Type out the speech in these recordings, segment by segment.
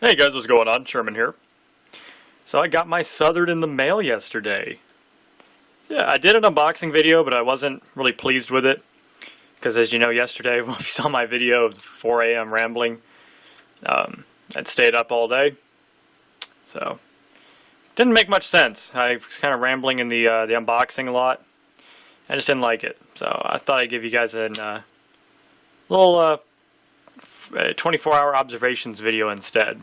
Hey guys, what's going on? Sherman here. So I got my Southard in the mail yesterday. Yeah, I did an unboxing video, but I wasn't really pleased with it. Because as you know, yesterday, well, if you saw my video of 4 a.m. rambling, I'd stayed up all day. So, didn't make much sense. I was kind of rambling in the unboxing a lot. I just didn't like it. So I thought I'd give you guys a little 24-hour observations video instead.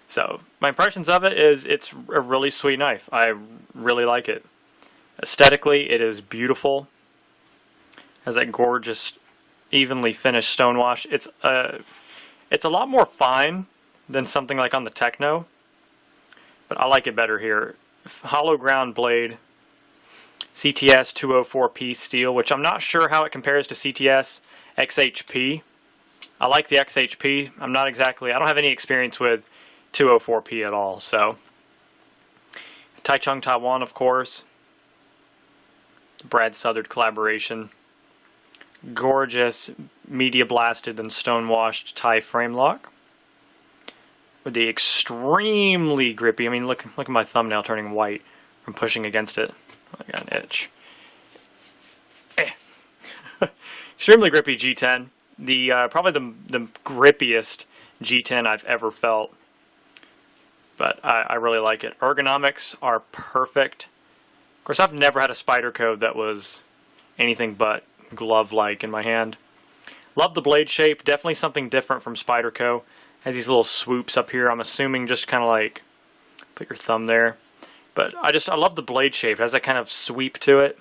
So, my impressions of it is it's a really sweet knife. I really like it. Aesthetically, it is beautiful. Has that gorgeous, evenly finished stonewash. It's a lot more fine than something like on the Techno, but I like it better here. Hollow ground blade, CTS 204P steel, which I'm not sure how it compares to CTS XHP. I like the XHP. I don't have any experience with 204P at all, so. Taichung, Taiwan, of course. Brad Southard collaboration. Gorgeous, media blasted and stonewashed Thai frame lock. With the extremely grippy, I mean, look at my thumbnail turning white from pushing against it. I got an itch. Extremely grippy G10. Probably the grippiest G10 I've ever felt. But I really like it. Ergonomics are perfect. Of course, I've never had a Spyderco that was anything but glove-like in my hand. Love the blade shape. Definitely something different from Spyderco. Has these little swoops up here. I'm assuming just kind of like put your thumb there. But I love the blade shape. It has that kind of sweep to it.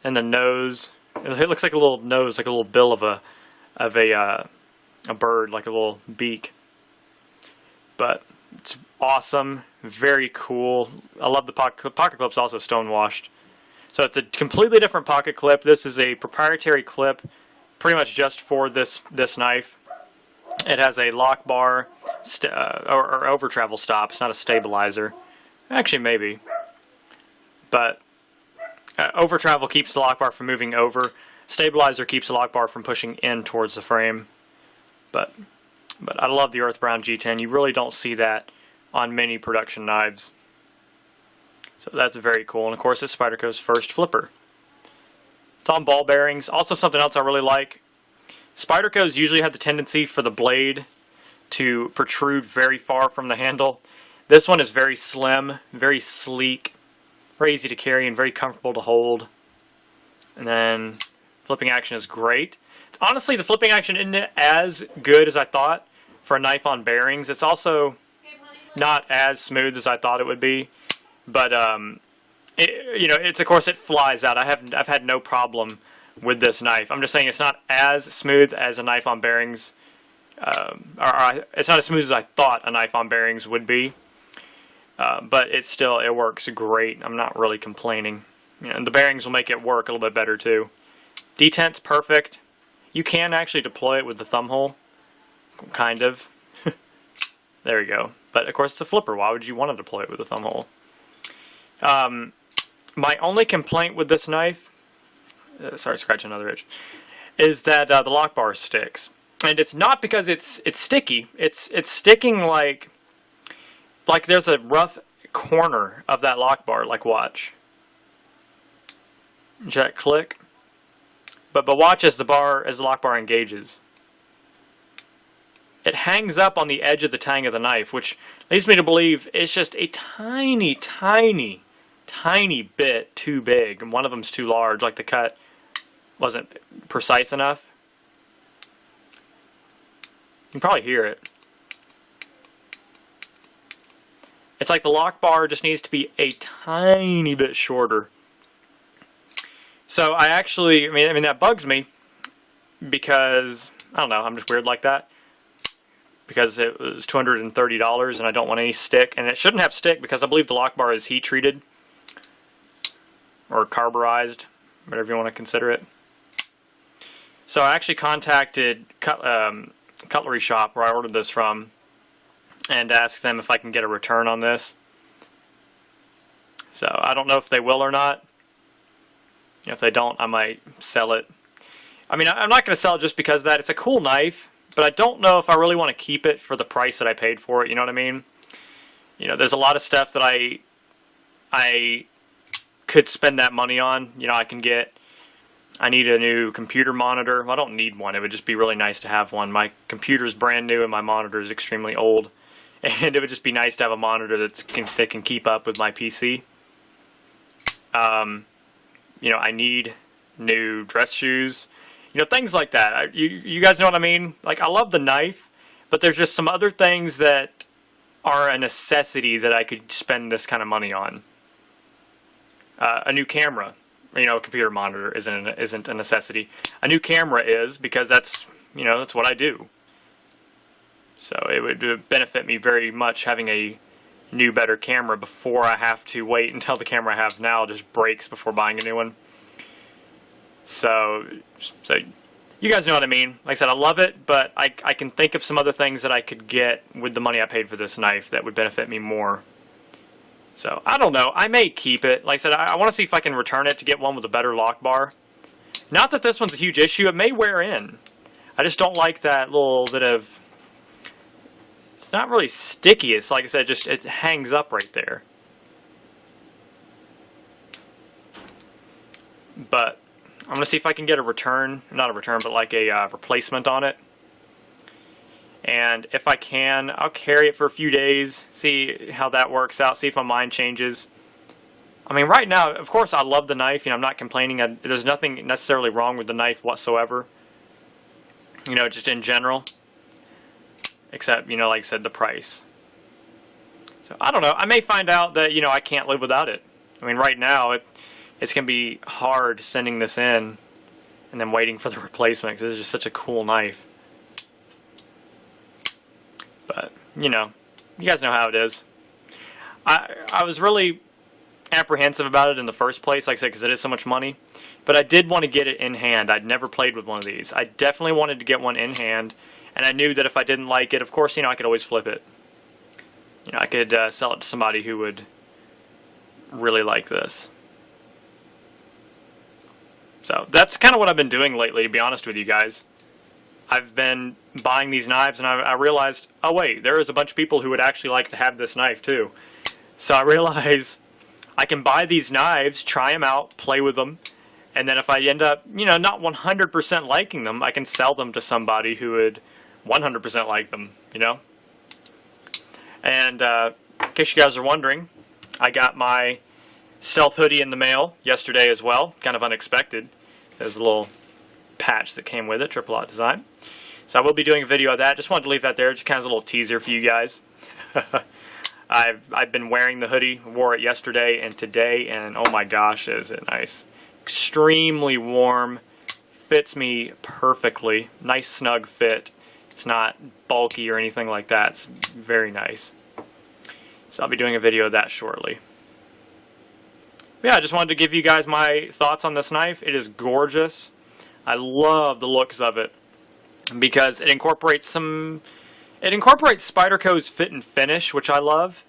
And the nose. It looks like a little nose, like a little bill of a bird, like a little beak. But it's awesome, very cool. I love the pocket clip's also stonewashed. So it's a completely different pocket clip. This is a proprietary clip, pretty much just for this knife. It has a lock bar or over travel stop. It's not a stabilizer. Actually, maybe. But over travel keeps the lock bar from moving over. Stabilizer keeps the lock bar from pushing in towards the frame. But I love the Earthbound G10. You really don't see that on many production knives. So that's very cool. And of course, it's Spyderco's first flipper. It's on ball bearings. Also something else I really like. Spyderco's usually have the tendency for the blade to protrude very far from the handle. This one is very slim, very sleek, very easy to carry, and very comfortable to hold. And then flipping action is great. Honestly, the flipping action isn't as good as I thought for a knife on bearings. It's also not as smooth as I thought it would be, but of course it flies out. I've had no problem with this knife. I'm just saying it's not as smooth as a knife on bearings, it's not as smooth as I thought a knife on bearings would be, but it works great. I'm not really complaining. And the bearings will make it work a little bit better too. Detent's perfect. You can actually deploy it with the thumb hole, kind of. There we go. But of course it's a flipper. Why would you want to deploy it with a thumb hole? My only complaint with this knife, sorry, scratch another itch, is that the lock bar sticks. And it's not because it's sticky. It's sticking like there's a rough corner of that lock bar. Like watch. Check, click. But watch as the lock bar engages. It hangs up on the edge of the tang of the knife, which leads me to believe it's just a tiny, tiny, tiny bit too big. And one of them's too large, like the cut wasn't precise enough. You can probably hear it. It's like the lock bar just needs to be a tiny bit shorter. So I mean that bugs me because, I don't know, I'm just weird like that. Because it was $230 and I don't want any stick. And it shouldn't have stick because I believe the lock bar is heat treated. Or carburized, whatever you want to consider it. So I actually contacted Cutlery Shop where I ordered this from and asked them if I can get a return on this. So I don't know if they will or not. If they don't, I might sell it. I mean, I'm not going to sell it just because of that. It's a cool knife, but I don't know if I really want to keep it for the price that I paid for it, you know what I mean? You know, there's a lot of stuff that I could spend that money on. You know, I need a new computer monitor. Well, I don't need one. It would just be really nice to have one. My computer's brand new and my monitor is extremely old. And it would just be nice to have a monitor that can keep up with my PC. You know, I need new dress shoes. You know, things like that. You guys know what I mean? Like, I love the knife, but there's just some other things that are a necessity that I could spend this kind of money on. A new camera. You know, a computer monitor isn't a necessity. A new camera is, because that's, you know, that's what I do. So it would benefit me very much having a new, better camera before I have to wait until the camera I have now just breaks before buying a new one. So you guys know what I mean. Like I said, I love it, but I can think of some other things that I could get with the money I paid for this knife that would benefit me more. So, I don't know. I may keep it. Like I said, I want to see if I can return it to get one with a better lock bar. Not that this one's a huge issue. It may wear in. I just don't like that little bit of... It's not really sticky. It's like I said, just it hangs up right there. But I'm going to see if I can get a return. Not a return, but like a replacement on it. And if I can, I'll carry it for a few days, see how that works out, see if my mind changes. I mean, right now, of course, I love the knife. You know, I'm not complaining. There's nothing necessarily wrong with the knife whatsoever. You know, just in general. Except, you know, like I said, the price. So, I don't know. I may find out that, you know, I can't live without it. I mean, right now, it's going to be hard sending this in and then waiting for the replacement, because it's just such a cool knife. But, you know, you guys know how it is. I was really apprehensive about it in the first place, like I said, because it is so much money. But I did want to get it in hand. I'd never played with one of these. I definitely wanted to get one in hand, and I knew that if I didn't like it, of course, you know, I could always flip it. You know, I could sell it to somebody who would really like this. So, that's kind of what I've been doing lately, to be honest with you guys. I've been buying these knives, and I realized, oh wait, there is a bunch of people who would actually like to have this knife too. So I realized I can buy these knives, try them out, play with them, and then if I end up, you know, not 100% liking them, I can sell them to somebody who would 100% like them, you know? And in case you guys are wondering, I got my stealth hoodie in the mail yesterday as well, kind of unexpected. There's a little patch that came with it, triple lot design. So I will be doing a video of that. Just wanted to leave that there, just kind of as a little teaser for you guys. I've been wearing the hoodie, wore it yesterday and today, and oh my gosh, is it nice. Extremely warm, fits me perfectly, nice snug fit. It's not bulky or anything like that. It's very nice. So I'll be doing a video of that shortly. But yeah, I just wanted to give you guys my thoughts on this knife. It is gorgeous. I love the looks of it because it incorporates Spyderco's fit and finish, which I love.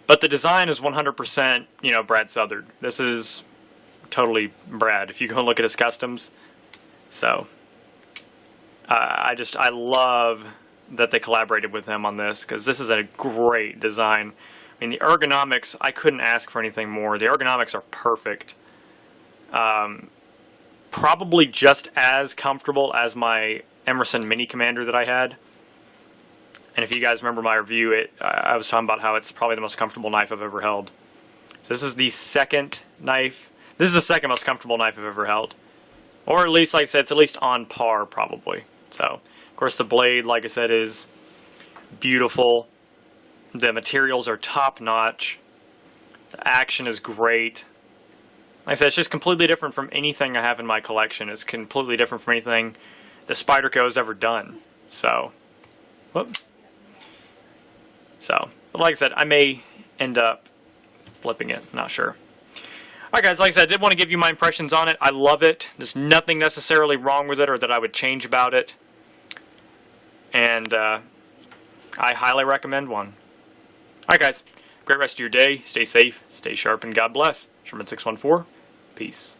But the design is 100%, you know, Brad Southard. This is totally Brad if you go and look at his customs. So I love that they collaborated with him on this, because this is a great design. I mean, the ergonomics, I couldn't ask for anything more. The ergonomics are perfect. Probably just as comfortable as my Emerson Mini Commander that I had. And if you guys remember my review, I was talking about how it's probably the most comfortable knife I've ever held. So this is the second knife. This is the second most comfortable knife I've ever held. Or at least, like I said, it's at least on par, probably. So, of course, the blade, like I said, is beautiful. The materials are top-notch. The action is great. Like I said, it's just completely different from anything I have in my collection. It's completely different from anything that Spyderco has ever done. So, whoop. So, but like I said, I may end up flipping it. Not sure. Alright guys, like I said, I did want to give you my impressions on it. I love it. There's nothing necessarily wrong with it or that I would change about it. And I highly recommend one. Alright guys, great rest of your day. Stay safe, stay sharp, and God bless. Sherman614, peace.